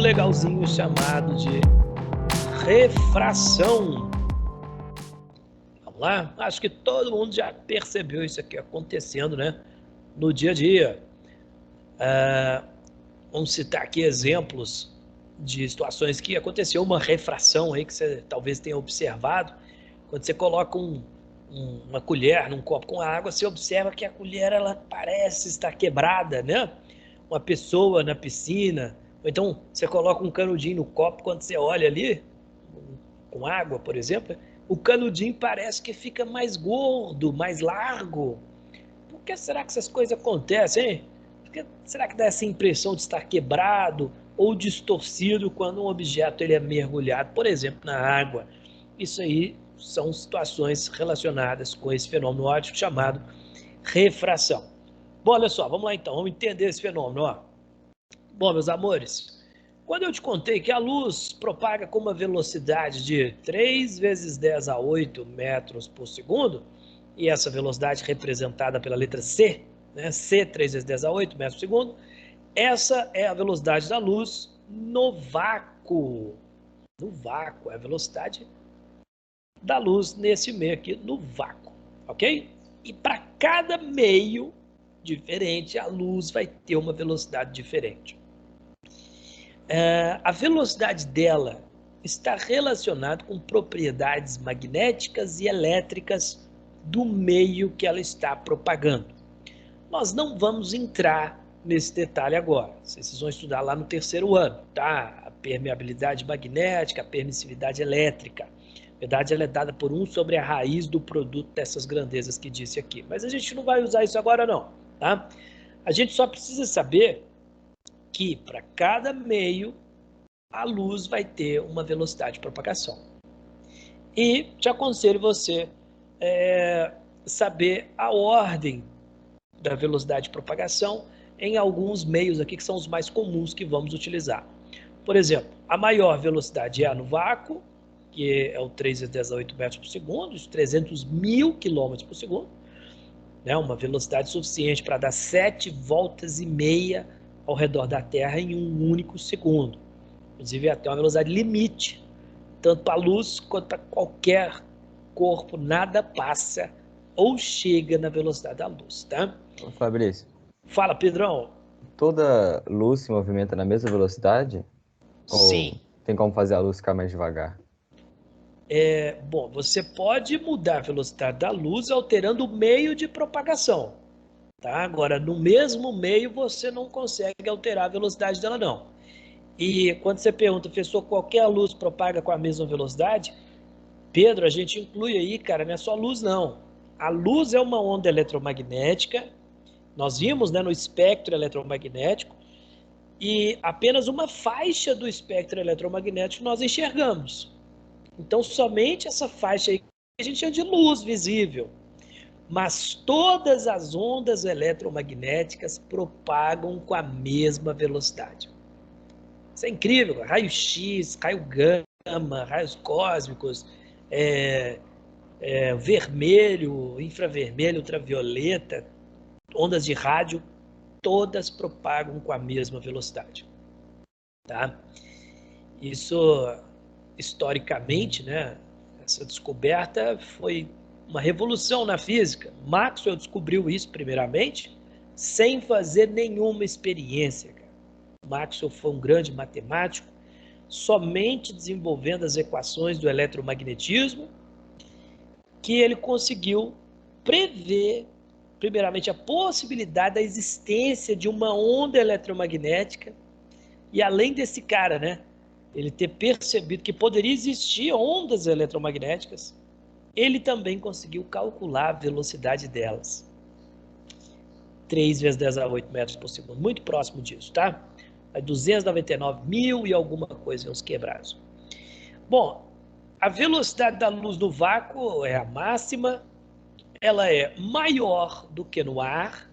legalzinho chamado de refração. Vamos lá? Acho que todo mundo já percebeu isso aqui acontecendo, né? No dia a dia. Vamos citar aqui exemplos de situações que aconteceu uma refração aí que você talvez tenha observado. Quando você coloca uma colher num copo com água, você observa que a colher ela parece estar quebrada, né? Uma pessoa na piscina, ou então você coloca um canudinho no copo, quando você olha ali, com água, por exemplo, o canudinho parece que fica mais gordo, mais largo. Por que será que essas coisas acontecem, hein? Será que dá essa impressão de estar quebrado ou distorcido quando um objeto ele é mergulhado, por exemplo, na água? Isso aí são situações relacionadas com esse fenômeno óptico chamado refração. Bom, olha só, vamos lá então, vamos entender esse fenômeno. Ó. Bom, meus amores, quando eu te contei que a luz propaga com uma velocidade de 3 vezes 10 a 8 metros por segundo, e essa velocidade representada pela letra C, né? C, 3 vezes 10 a 8 metros por segundo, essa é a velocidade da luz no vácuo. No vácuo, é a velocidade da luz nesse meio aqui, no vácuo, ok? E para cada meio diferente, a luz vai ter uma velocidade diferente. A velocidade dela está relacionada com propriedades magnéticas e elétricas do meio que ela está propagando. Nós não vamos entrar nesse detalhe agora. Vocês vão estudar lá no terceiro ano, tá? A permeabilidade magnética, a permissividade elétrica. Na verdade, ela é dada por 1 sobre a raiz do produto dessas grandezas que disse aqui. Mas a gente não vai usar isso agora não, tá? A gente só precisa saber que para cada meio a luz vai ter uma velocidade de propagação. E te aconselho você saber a ordem da velocidade de propagação em alguns meios aqui que são os mais comuns que vamos utilizar. Por exemplo, a maior velocidade é a no vácuo, que é o 3 vezes 10 a 8 metros por segundo, 300 mil quilômetros por segundo, né? Uma velocidade suficiente para dar 7 voltas e meia ao redor da Terra em um único segundo. Inclusive até uma velocidade limite, tanto para a luz quanto para qualquer corpo, nada passa ou chega na velocidade da luz, tá? Fabrício, Fala, Pedrão. toda luz se movimenta na mesma velocidade? Ou Sim. tem como fazer a luz ficar mais devagar? Bom, você pode mudar a velocidade da luz alterando o meio de propagação, tá? Agora, no mesmo meio, você não consegue alterar a velocidade dela, não. E quando você pergunta, professor, qualquer luz propaga com a mesma velocidade? Pedro, a gente inclui aí, cara, não é só luz, não. A luz é uma onda eletromagnética, nós vimos, né, no espectro eletromagnético, e apenas uma faixa do espectro eletromagnético nós enxergamos. Então, somente essa faixa aí que a gente chama de luz visível. Mas todas as ondas eletromagnéticas propagam com a mesma velocidade. Isso é incrível. Raio-X, raio gama, raios cósmicos, vermelho, infravermelho, ultravioleta, ondas de rádio, todas propagam com a mesma velocidade. Tá? Isso, historicamente, né, essa descoberta foi uma revolução na física. Maxwell descobriu isso primeiramente, sem fazer nenhuma experiência. Cara. Maxwell foi um grande matemático, somente desenvolvendo as equações do eletromagnetismo, que ele conseguiu prever, primeiramente, a possibilidade da existência de uma onda eletromagnética. E além desse cara, né, ele ter percebido que poderia existir ondas eletromagnéticas, ele também conseguiu calcular a velocidade delas. 3 vezes 10 a 8 metros por segundo, muito próximo disso, tá? 299 mil e alguma coisa, uns quebrados. Bom, a velocidade da luz no vácuo é a máxima, ela é maior do que no ar.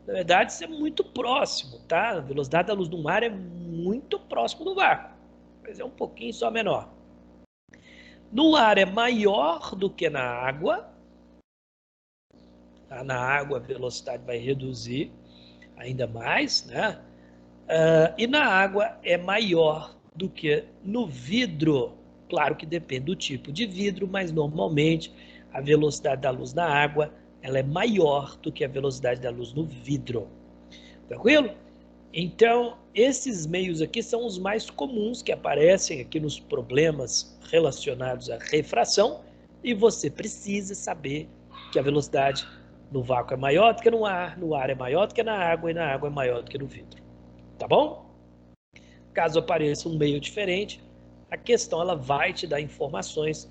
Na verdade, isso é muito próximo, tá? A velocidade da luz no ar é muito próximo do vácuo, mas é um pouquinho só menor. No ar é maior do que na água. Na água a velocidade vai reduzir ainda mais, né? E na água é maior do que no vidro. Claro que depende do tipo de vidro, mas normalmente a velocidade da luz na água ela é maior do que a velocidade da luz no vidro. Tranquilo? Então, esses meios aqui são os mais comuns que aparecem aqui nos problemas relacionados à refração, e você precisa saber que a velocidade no vácuo é maior do que no ar é maior do que na água e na água é maior do que no vidro. Tá bom? Caso apareça um meio diferente, a questão ela vai te dar informações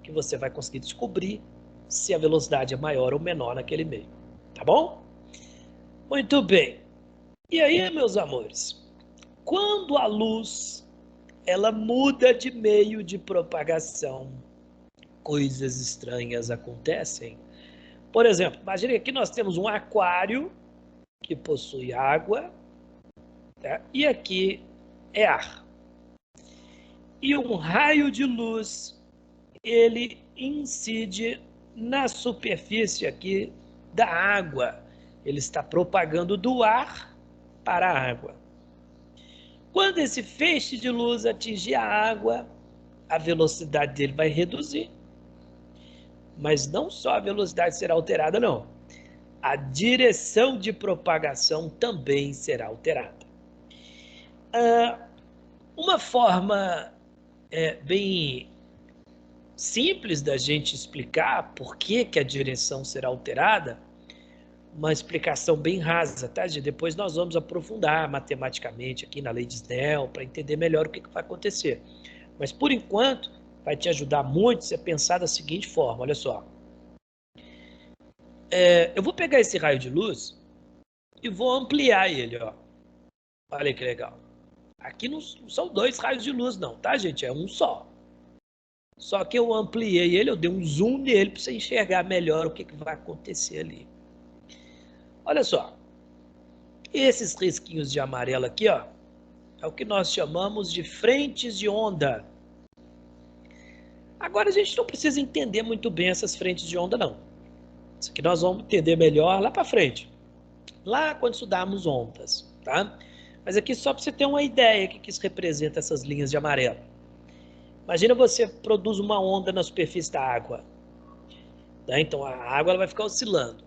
que você vai conseguir descobrir se a velocidade é maior ou menor naquele meio. Tá bom? Muito bem. E aí, meus amores, quando a luz ela muda de meio de propagação, coisas estranhas acontecem. Por exemplo, imagine que aqui nós temos um aquário que possui água, tá? E aqui é ar. E um raio de luz ele incide na superfície aqui da água. Ele está propagando do ar para a água. Quando esse feixe de luz atingir a água, a velocidade dele vai reduzir. Mas não só a velocidade será alterada, não. A direção de propagação também será alterada. Uma forma bem simples da gente explicar por que a direção será alterada, uma explicação bem rasa, tá, gente? Depois nós vamos aprofundar matematicamente aqui na lei de Snell para entender melhor o que vai acontecer. Mas, por enquanto, vai te ajudar muito você pensar da seguinte forma, olha só. Eu vou pegar esse raio de luz e vou ampliar ele, ó. Olha que legal. Aqui não são dois raios de luz não, tá, gente? É um só. Só que eu ampliei ele, eu dei um zoom nele para você enxergar melhor o que vai acontecer ali. Olha só. Esses risquinhos de amarelo aqui, ó, é o que nós chamamos de frentes de onda. Agora a gente não precisa entender muito bem essas frentes de onda, não. Isso aqui nós vamos entender melhor lá para frente. Lá quando estudarmos ondas, tá? Mas aqui só para você ter uma ideia do que isso representa essas linhas de amarelo. Imagina você produz uma onda na superfície da água. Né? Então a água ela vai ficar oscilando.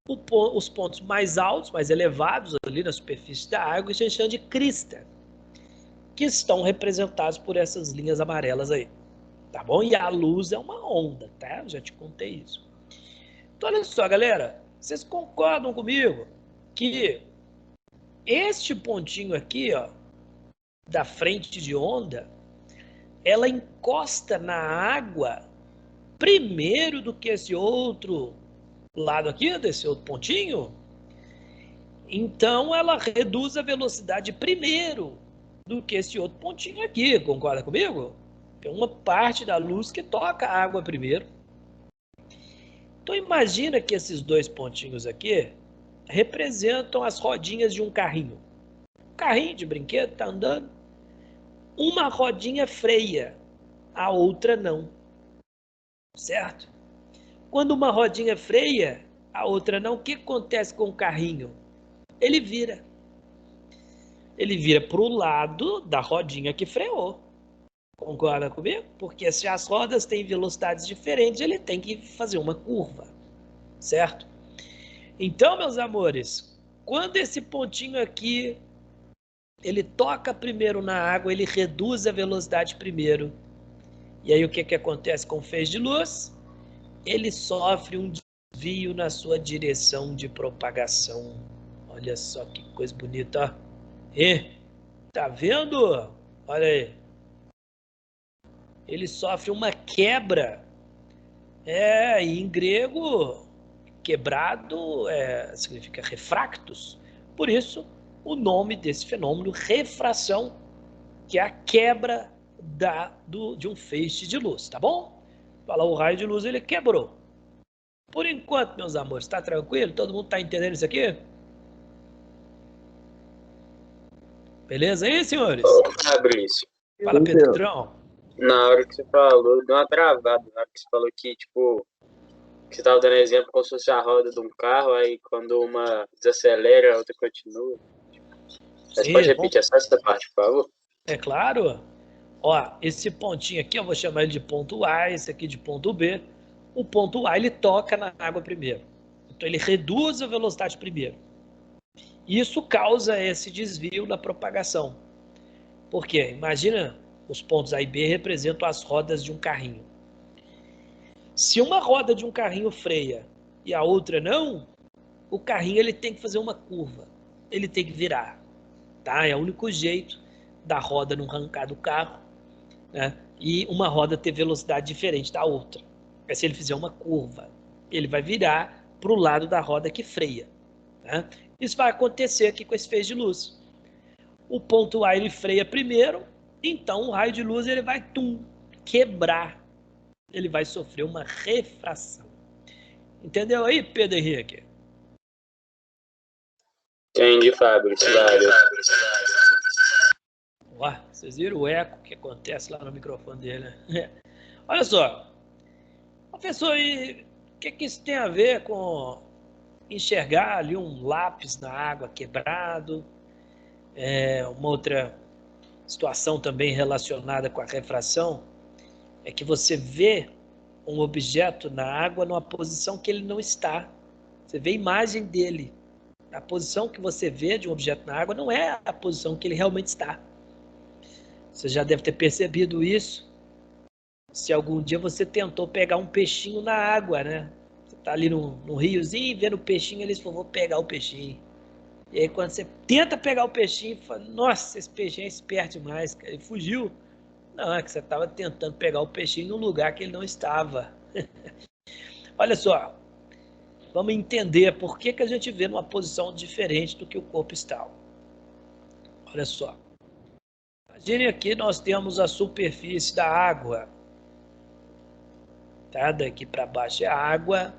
Os pontos mais altos, mais elevados ali na superfície da água, a gente chama de crista, que estão representados por essas linhas amarelas aí. Tá bom? E a luz é uma onda, tá? Eu já te contei isso. Então olha só, galera. Vocês concordam comigo que este pontinho aqui, ó, da frente de onda, ela encosta na água primeiro do que esse outro lado aqui, desse outro pontinho? Então ela reduz a velocidade primeiro do que esse outro pontinho aqui, concorda comigo? Tem uma parte da luz que toca a água primeiro. Então imagina que esses dois pontinhos aqui representam as rodinhas de um carrinho. Um carrinho de brinquedo está andando. Uma rodinha freia, a outra não. Certo? Quando uma rodinha freia, a outra não, o que acontece com o carrinho? Ele vira. Ele vira para o lado da rodinha que freou. Concorda comigo? Porque se as rodas têm velocidades diferentes, ele tem que fazer uma curva. Certo? Então, meus amores, quando esse pontinho aqui, ele toca primeiro na água, ele reduz a velocidade primeiro. E aí o que acontece com o feixe de luz? Ele sofre um desvio na sua direção de propagação. Olha só que coisa bonita. Tá vendo? Olha aí. Ele sofre uma quebra. E em grego, quebrado significa refractus. Por isso, o nome desse fenômeno, refração, que é a quebra de um feixe de luz, tá bom? Fala, o raio de luz ele quebrou. Por enquanto, meus amores, tá tranquilo? Todo mundo tá entendendo isso aqui? Beleza aí, senhores? Ô, Fabrício, Fala, Pedrão. na hora que você falou, deu uma travada. Na hora que você falou que, tipo, que você tava dando exemplo como se fosse a roda de um carro, aí quando uma desacelera, a outra continua. Mas Sim, pode repetir só essa parte, por favor? é claro. Ó, esse pontinho aqui, eu vou chamar ele de ponto A, esse aqui de ponto B. O ponto A, ele toca na água primeiro. Então, ele reduz a velocidade primeiro. Isso causa esse desvio na propagação. Por quê? Imagina, os pontos A e B representam as rodas de um carrinho. Se uma roda de um carrinho freia e a outra não, o carrinho ele tem que fazer uma curva. Ele tem que virar. Tá? É o único jeito da roda não arrancar do carro, né? E uma roda ter velocidade diferente da outra. É se ele fizer uma curva. Ele vai virar para o lado da roda que freia. Né? Isso vai acontecer aqui com esse feixe de luz. O ponto A ele freia primeiro, então o raio de luz ele vai quebrar. Ele vai sofrer uma refração. Entendeu aí, Pedro Henrique? Entendi, Fábio. Valeu. Ó, vocês viram o eco que acontece lá no microfone dele, né? Olha só, professor, e o que isso tem a ver com enxergar ali um lápis na água quebrado? Uma outra situação também relacionada com a refração é que você vê um objeto na água numa posição que ele não está. Você vê a imagem dele. A posição que você vê de um objeto na água não é a posição que ele realmente está. Você já deve ter percebido isso. Se algum dia você tentou pegar um peixinho na água, né? Você está ali no riozinho, vendo o peixinho, eles falam, vou pegar o peixinho. E aí quando você tenta pegar o peixinho, fala, nossa, esse peixinho é esperto demais, cara. Ele fugiu. Não, é que você estava tentando pegar o peixinho num lugar que ele não estava. Olha só, vamos entender por que a gente vê numa posição diferente do que o corpo está. Olha só. Imagine aqui nós temos a superfície da água. Tá? Daqui para baixo é água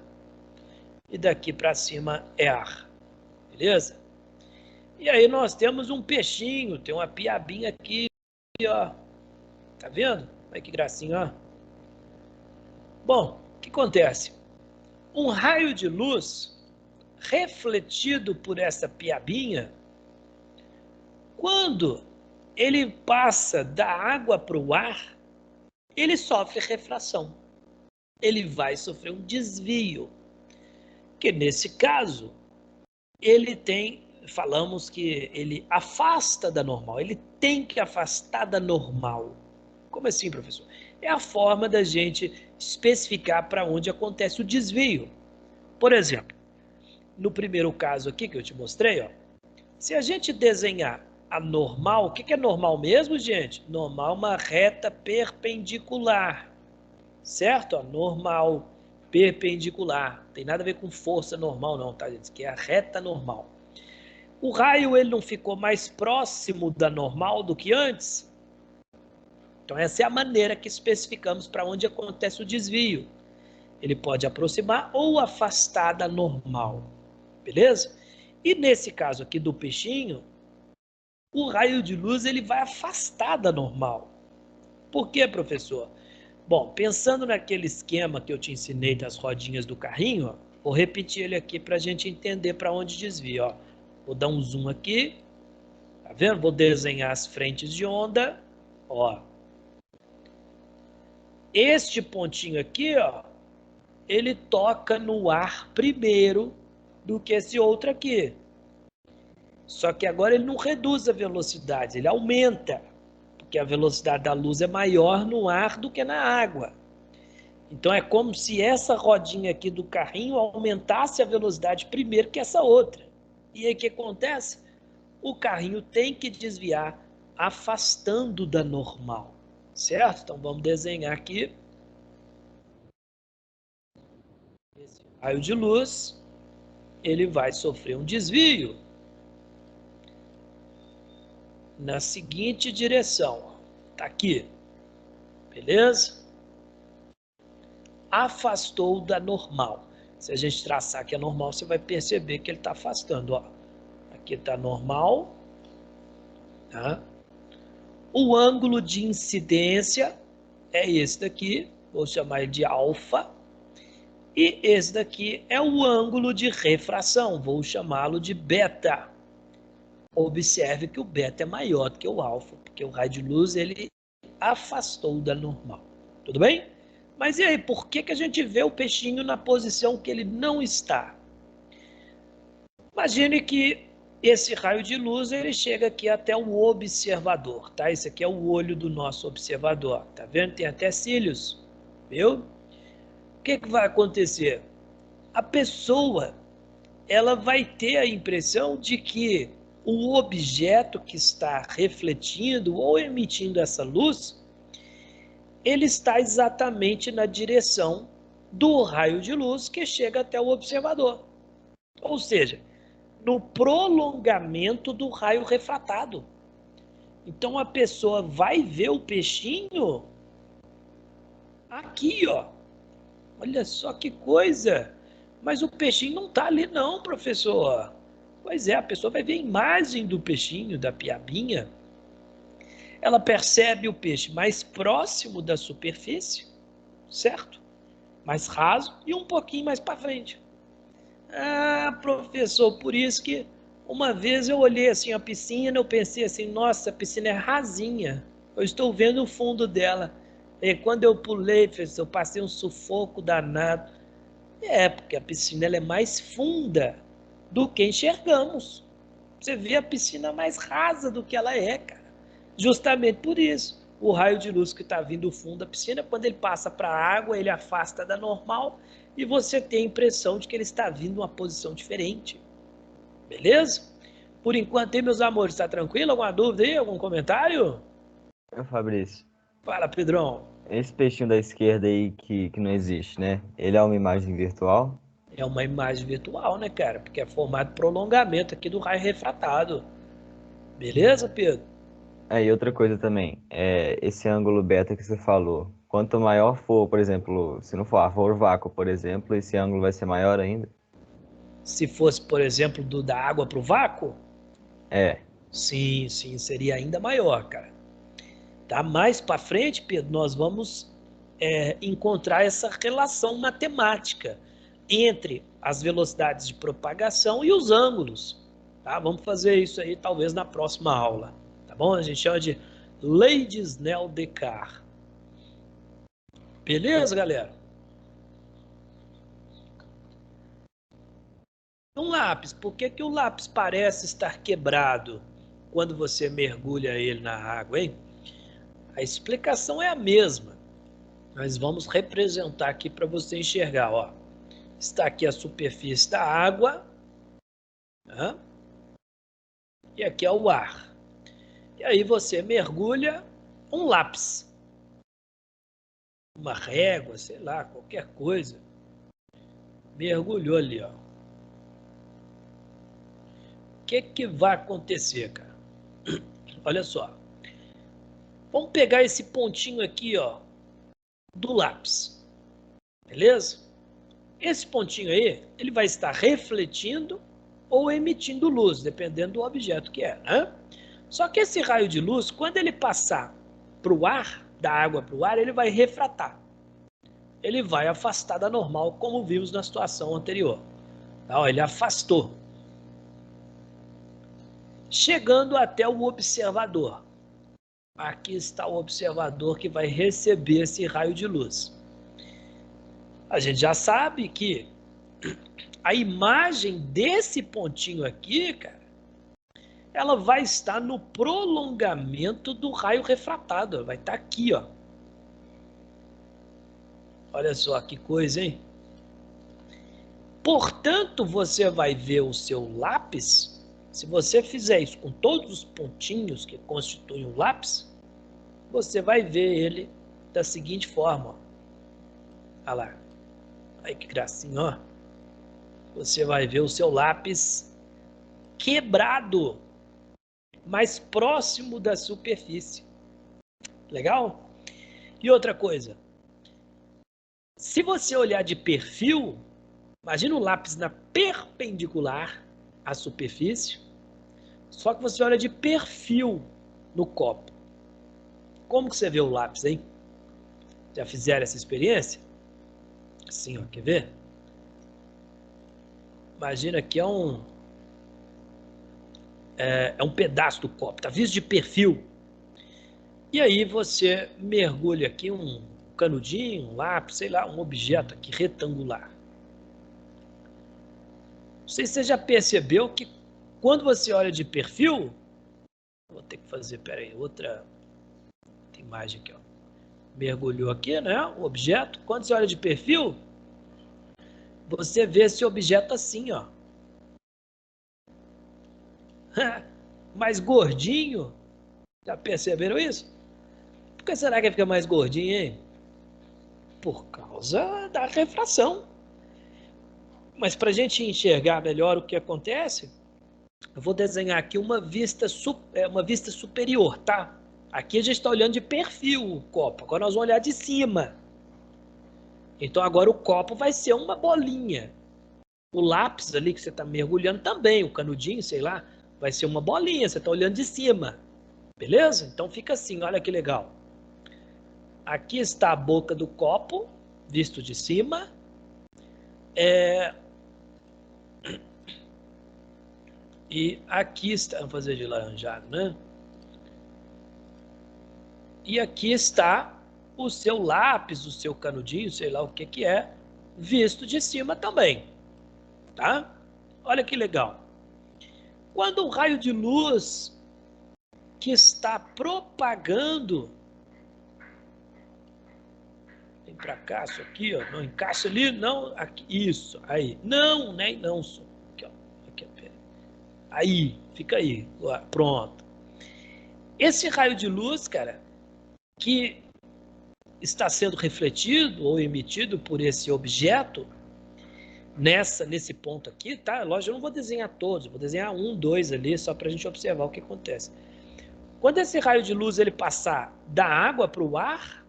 e daqui para cima é ar. Beleza? E aí nós temos um peixinho, tem uma piabinha aqui, ó. Tá vendo? Olha que gracinha, ó. Bom, o que acontece? Um raio de luz refletido por essa piabinha, quando ele passa da água para o ar, ele sofre refração. Ele vai sofrer um desvio, que nesse caso, ele tem, falamos que ele afasta da normal, ele tem que afastar da normal. Como assim, professor? É a forma da gente especificar para onde acontece o desvio. Por exemplo, no primeiro caso aqui que eu te mostrei, ó, se a gente desenhar a normal, o que é normal mesmo, gente? Normal é uma reta perpendicular, certo? Ó, normal, perpendicular. Não tem nada a ver com força normal não, tá, gente? Que é a reta normal. O raio ele não ficou mais próximo da normal do que antes? Então essa é a maneira que especificamos para onde acontece o desvio. Ele pode aproximar ou afastar da normal, beleza? E nesse caso aqui do peixinho, o raio de luz ele vai afastar da normal. Por quê, professor? Bom, pensando naquele esquema que eu te ensinei das rodinhas do carrinho, ó, vou repetir ele aqui para a gente entender para onde desvia. Ó. Vou dar um zoom aqui, tá vendo? Vou desenhar as frentes de onda. Ó. Este pontinho aqui, ó, ele toca no ar primeiro do que esse outro aqui. Só que agora ele não reduz a velocidade, ele aumenta, porque a velocidade da luz é maior no ar do que na água. Então é como se essa rodinha aqui do carrinho aumentasse a velocidade primeiro que essa outra. E aí o que acontece? O carrinho tem que desviar afastando da normal, certo? Então vamos desenhar aqui esse raio de luz, ele vai sofrer um desvio na seguinte direção, tá aqui, beleza? Afastou da normal. Se a gente traçar aqui a normal, você vai perceber que ele está afastando, ó. Aqui está normal, tá? O ângulo de incidência é esse daqui, vou chamar ele de alfa, e esse daqui é o ângulo de refração, vou chamá-lo de beta. Observe que o beta é maior do que o alfa, porque o raio de luz ele afastou da normal. Tudo bem? Mas e aí, por que a gente vê o peixinho na posição que ele não está? Imagine que esse raio de luz ele chega aqui até o observador, tá? Esse aqui é o olho do nosso observador, tá vendo? Tem até cílios, viu? O que vai acontecer? A pessoa ela vai ter a impressão de que o objeto que está refletindo ou emitindo essa luz, ele está exatamente na direção do raio de luz que chega até o observador. Ou seja, no prolongamento do raio refratado. Então a pessoa vai ver o peixinho aqui, ó. Olha só que coisa! Mas o peixinho não está ali não, professor. Pois é, a pessoa vai ver a imagem do peixinho, da piabinha. Ela percebe o peixe mais próximo da superfície, certo? Mais raso e um pouquinho mais para frente. Ah, professor, por isso que uma vez eu olhei assim a piscina, eu pensei assim, nossa, a piscina é rasinha. Eu estou vendo o fundo dela. E quando eu pulei, professor, eu passei um sufoco danado. Porque a piscina ela é mais funda do que enxergamos. Você vê a piscina mais rasa do que ela é, cara. Justamente por isso. O raio de luz que está vindo do fundo da piscina, quando ele passa para a água, ele afasta da normal e você tem a impressão de que ele está vindo em uma posição diferente. Beleza? Por enquanto, aí, meus amores, está tranquilo? Alguma dúvida aí? Algum comentário? Fabrício, Fala, Pedrão. esse peixinho da esquerda aí que não existe, né? Ele é uma imagem virtual? É uma imagem virtual, né, cara? Porque é formado prolongamento aqui do raio refratado. Beleza, Pedro? Aí outra coisa também, esse ângulo beta que você falou, quanto maior for, por exemplo, se não for vácuo, por exemplo, esse ângulo vai ser maior ainda? Se fosse, por exemplo, da água para o vácuo, É, sim, seria ainda maior, cara. Tá? Mais para frente, Pedro, nós vamos encontrar essa relação matemática entre as velocidades de propagação e os ângulos. Tá? Vamos fazer isso aí talvez na próxima aula. Tá bom? A gente chama de Lei de Snell-Descartes. Beleza, galera? Um lápis, por que o lápis parece estar quebrado quando você mergulha ele na água, hein? A explicação é a mesma, mas vamos representar aqui para você enxergar, ó. Está aqui a superfície da água, né? E aqui é o ar. E aí você mergulha um lápis, uma régua, sei lá, qualquer coisa. Mergulhou ali, ó. O que vai acontecer, cara? Olha só. Vamos pegar esse pontinho aqui, ó, do lápis. Beleza? Esse pontinho aí, ele vai estar refletindo ou emitindo luz, dependendo do objeto que é, né? Só que esse raio de luz, quando ele passar para o ar, da água para o ar, ele vai refratar. Ele vai afastar da normal, como vimos na situação anterior. Tá? Ele afastou. Chegando até o observador. Aqui está o observador que vai receber esse raio de luz. A gente já sabe que a imagem desse pontinho aqui, cara, ela vai estar no prolongamento do raio refratado. Vai estar aqui, ó. Olha só que coisa, hein? Portanto, você vai ver o seu lápis. Se você fizer isso com todos os pontinhos que constituem o lápis, você vai ver ele da seguinte forma. Ó. Olha lá. Olha que gracinha, ó. Você vai ver o seu lápis quebrado, mais próximo da superfície. Legal? E outra coisa. Se você olhar de perfil, imagina o lápis na perpendicular à superfície, só que você olha de perfil no copo. Como que você vê o lápis, hein? Já fizeram essa experiência? Assim, ó, quer ver? Imagina que é um pedaço do copo, está visto de perfil. E aí você mergulha aqui um canudinho, um lápis, sei lá, um objeto aqui retangular. Não sei se você já percebeu que quando você olha de perfil, vou ter que fazer, peraí, outra imagem aqui, ó. Mergulhou aqui, né, o objeto. Quando você olha de perfil, você vê esse objeto assim, ó. Mais gordinho. Já perceberam isso? Por que será que fica mais gordinho, hein? Por causa da refração. Mas para a gente enxergar melhor o que acontece, eu vou desenhar aqui uma vista superior, tá? Aqui a gente está olhando de perfil o copo. Agora nós vamos olhar de cima. Então agora o copo vai ser uma bolinha. O lápis ali que você está mergulhando também, o canudinho, sei lá, vai ser uma bolinha. Você está olhando de cima. Beleza? Então fica assim, olha que legal. Aqui está a boca do copo, visto de cima. E aqui está, vamos fazer de laranjado, né? E aqui está o seu lápis, o seu canudinho, sei lá o que que é, visto de cima também, tá? Olha que legal. Quando um raio de luz que está propagando, vem para cá, isso aqui, ó, não encaixa ali, não, aqui, isso, aí, não, né, não, aqui, ó, aqui, aí, fica aí, pronto. Esse raio de luz, cara, que está sendo refletido ou emitido por esse objeto, nesse ponto aqui, tá? Lógico, eu não vou desenhar todos, vou desenhar 1, 2 ali, só para a gente observar o que acontece. Quando esse raio de luz ele passar da água para o ar,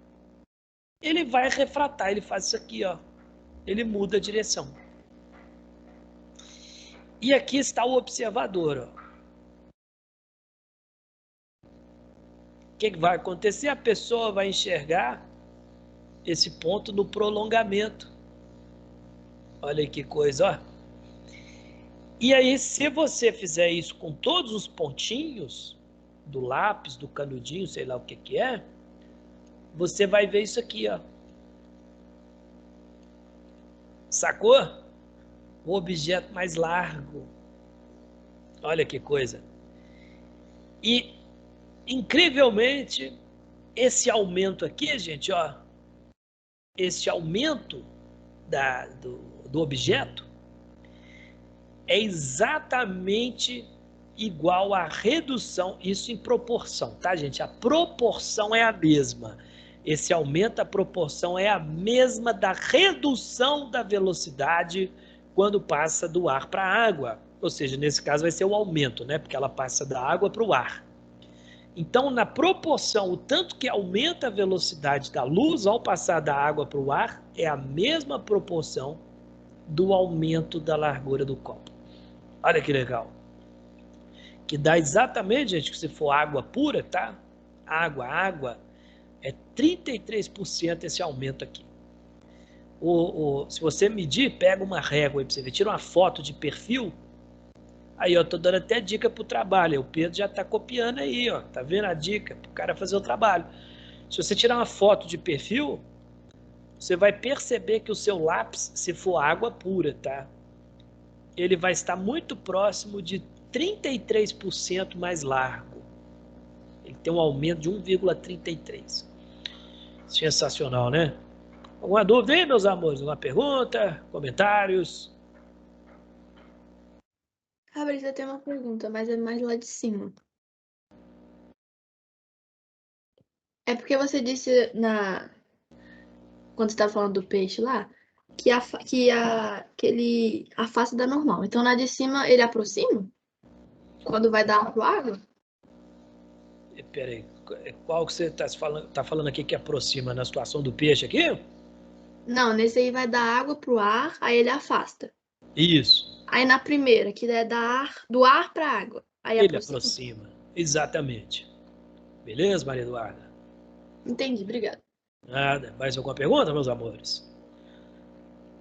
ele vai refratar, ele faz isso aqui, ó. Ele muda a direção. E aqui está o observador, ó. O que vai acontecer? A pessoa vai enxergar esse ponto no prolongamento. Olha aí que coisa, ó. E aí, se você fizer isso com todos os pontinhos do lápis, do canudinho, sei lá o que que é, você vai ver isso aqui, ó. Sacou? O objeto mais largo. Olha que coisa. E, incrivelmente, esse aumento aqui, gente, ó, esse aumento do objeto é exatamente igual à redução, isso em proporção, tá, gente? A proporção é a mesma. Esse aumento, a proporção é a mesma da redução da velocidade quando passa do ar para a água. Ou seja, nesse caso vai ser o aumento, né? Porque ela passa da água para o ar. Então, na proporção, o tanto que aumenta a velocidade da luz ao passar da água para o ar é a mesma proporção do aumento da largura do copo. Olha que legal. Que dá exatamente, gente, que se for água pura, tá? Água, é 33% esse aumento aqui. Se você medir, pega uma régua aí pra você ver, tira uma foto de perfil. Aí, ó, tô dando até dica pro trabalho. O Pedro já tá copiando aí, ó. Tá vendo a dica? Pro cara fazer o trabalho. Se você tirar uma foto de perfil, você vai perceber que o seu lápis, se for água pura, tá? Ele vai estar muito próximo de 33% mais largo. Ele tem um aumento de 1,33. Sensacional, né? Alguma dúvida aí, meus amores? Alguma pergunta? Comentários? Fabrício, eu tenho uma pergunta, mas é mais lá de cima. É porque você disse quando você estava falando do peixe lá, que ele afasta da normal. Então na de cima ele aproxima? Quando vai dar pro água? Peraí, qual que você tá falando aqui que aproxima na situação do peixe aqui? Não, nesse aí vai dar água pro ar, aí ele afasta. Isso. Aí na primeira, que é do ar pra água, aí Ele aproxima. aproxima. Exatamente. Beleza, Maria Eduarda? Entendi, obrigada. Nada. Mais alguma pergunta, meus amores?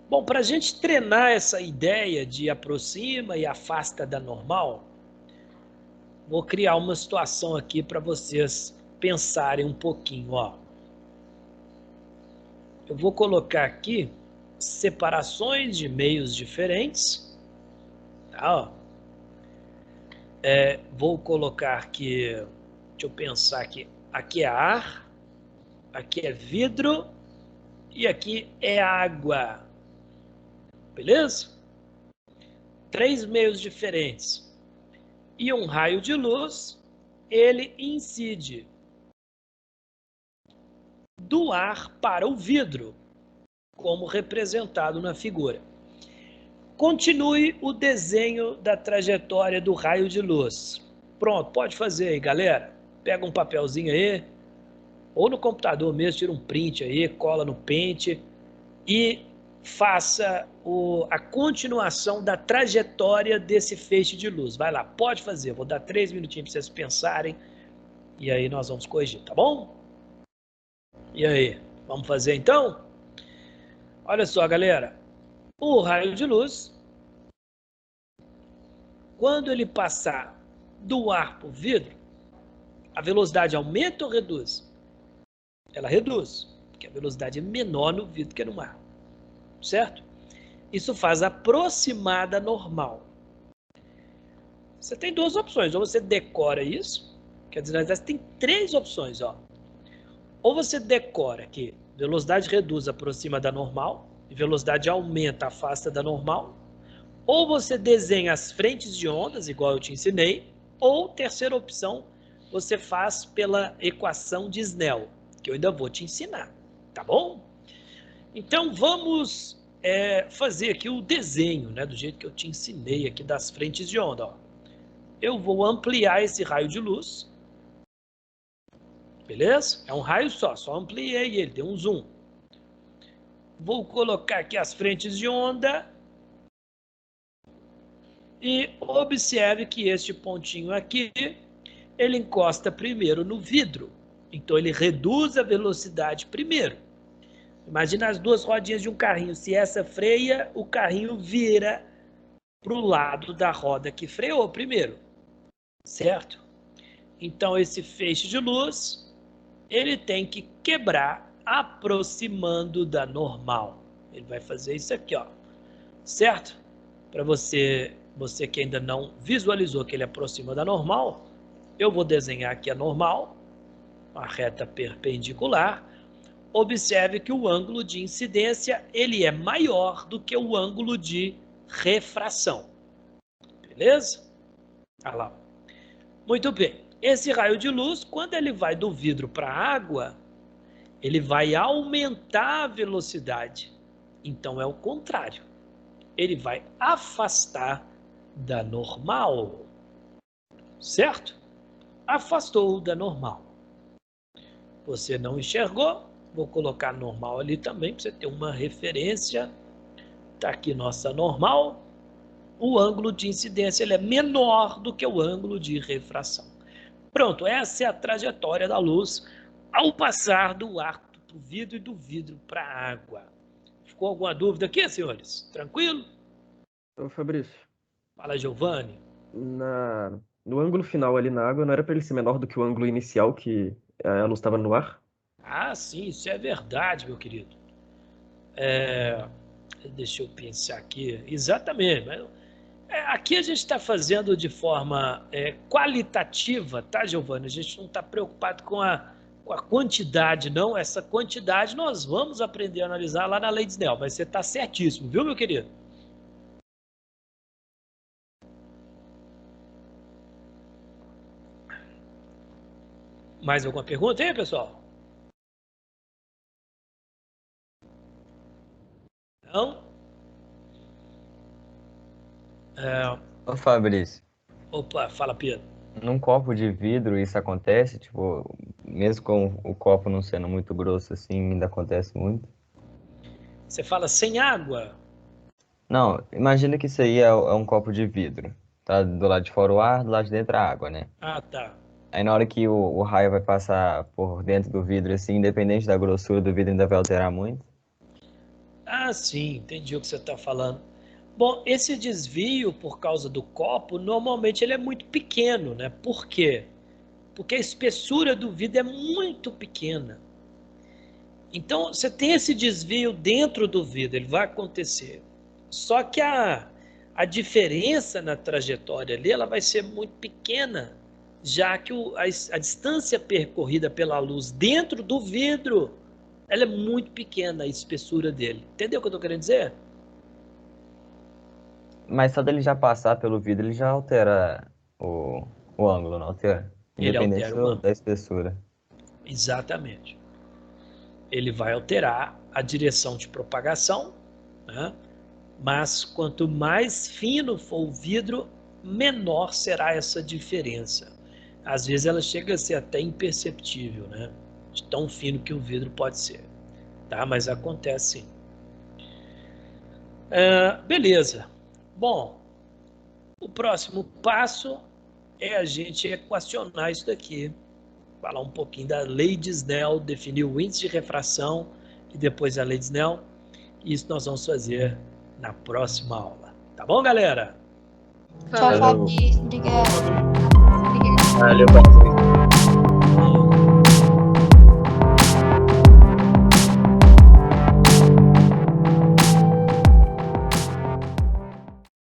Bom, para a gente treinar essa ideia de aproxima e afasta da normal, vou criar uma situação aqui para vocês pensarem um pouquinho, ó. Eu vou colocar aqui separações de meios diferentes, tá, ó. Vou colocar aqui, deixa eu pensar aqui, aqui é ar, aqui é vidro e aqui é água, beleza? 3 meios diferentes. E um raio de luz, ele incide do ar para o vidro, como representado na figura. Continue o desenho da trajetória do raio de luz. Pronto, pode fazer aí, galera. Pega um papelzinho aí, ou no computador mesmo, tira um print aí, cola no pente e faça a continuação da trajetória desse feixe de luz. Vai lá, pode fazer. Vou dar 3 minutinhos para vocês pensarem e aí nós vamos corrigir, tá bom? E aí, vamos fazer então? Olha só, galera. O raio de luz, quando ele passar do ar para o vidro, a velocidade aumenta ou reduz? Ela reduz, porque a velocidade é menor no vidro que no ar, certo? Isso faz aproximar da normal. Você tem 2 opções, ou você decora isso, quer dizer, na verdade, tem 3 opções, ó. Ou você decora que velocidade reduz, aproxima da normal, e velocidade aumenta, afasta da normal. Ou você desenha as frentes de ondas, igual eu te ensinei. Ou, terceira opção, você faz pela equação de Snell, que eu ainda vou te ensinar, tá bom? Então, vamos fazer aqui o desenho, né, do jeito que eu te ensinei aqui das frentes de onda. Ó. Eu vou ampliar esse raio de luz. Beleza? É um raio só ampliei ele, deu um zoom. Vou colocar aqui as frentes de onda e observe que este pontinho aqui, ele encosta primeiro no vidro. Então, ele reduz a velocidade primeiro. Imagina as 2 rodinhas de um carrinho. Se essa freia, o carrinho vira para o lado da roda que freou primeiro. Certo? Então, esse feixe de luz, ele tem que quebrar aproximando da normal. Ele vai fazer isso aqui, ó. Certo? Para você que ainda não visualizou que ele aproxima da normal, eu vou desenhar aqui a normal, uma reta perpendicular. Observe que o ângulo de incidência ele é maior do que o ângulo de refração. Beleza? Olha lá. Muito bem. Esse raio de luz, quando ele vai do vidro para a água, ele vai aumentar a velocidade. Então, é o contrário. Ele vai afastar da normal. Certo? Afastou da normal. Você não enxergou? Vou colocar normal ali também, para você ter uma referência. Está aqui nossa normal. O ângulo de incidência ele é menor do que o ângulo de refração. Pronto, essa é a trajetória da luz ao passar do ar para o vidro e do vidro para a água. Ficou alguma dúvida aqui, senhores? Tranquilo? Ô, Fabrício, Fala, Giovanni. no ângulo final ali na água, não era para ele ser menor do que o ângulo inicial que a luz estava no ar? Ah, sim, isso é verdade, meu querido. Deixa eu pensar aqui. Exatamente. Aqui a gente está fazendo de forma qualitativa, tá, Giovanni? A gente não está preocupado com a quantidade, não. Essa quantidade nós vamos aprender a analisar lá na lei de Snell. Mas você está certíssimo, viu, meu querido? Mais alguma pergunta aí, pessoal? Não? Ô, Fabrício, Opa, fala, Pedro. num copo de vidro isso acontece? Tipo, mesmo com o copo não sendo muito grosso assim, ainda acontece muito? Você fala sem água? Não, imagina que isso aí é um copo de vidro. Tá do lado de fora o ar, do lado de dentro a água, né? Ah, tá. Aí na hora que o raio vai passar por dentro do vidro, assim, independente da grossura do vidro, ainda vai alterar muito? Ah, sim, entendi o que você está falando. Bom, esse desvio por causa do copo, normalmente ele é muito pequeno, né? Por quê? Porque a espessura do vidro é muito pequena. Então, você tem esse desvio dentro do vidro, ele vai acontecer. Só que a diferença na trajetória ali, ela vai ser muito pequena, já que a distância percorrida pela luz dentro do vidro, ela é muito pequena, a espessura dele. Entendeu o que eu estou querendo dizer? Mas só dele já passar pelo vidro, ele já altera o ângulo, não altera? Ele Independente altera o ângulo. da espessura. Exatamente. Ele vai alterar a direção de propagação, né? Mas quanto mais fino for o vidro, menor será essa diferença. Às vezes ela chega a ser até imperceptível, né? De tão fino que o vidro pode ser. Tá? Mas acontece sim. Beleza. Bom, o próximo passo é a gente equacionar isso daqui. Falar um pouquinho da lei de Snell, definir o índice de refração e depois a lei de Snell. Isso nós vamos fazer na próxima aula. Tá bom, galera? Tchau, Valeu. Fabrício. Obrigada. Valeu,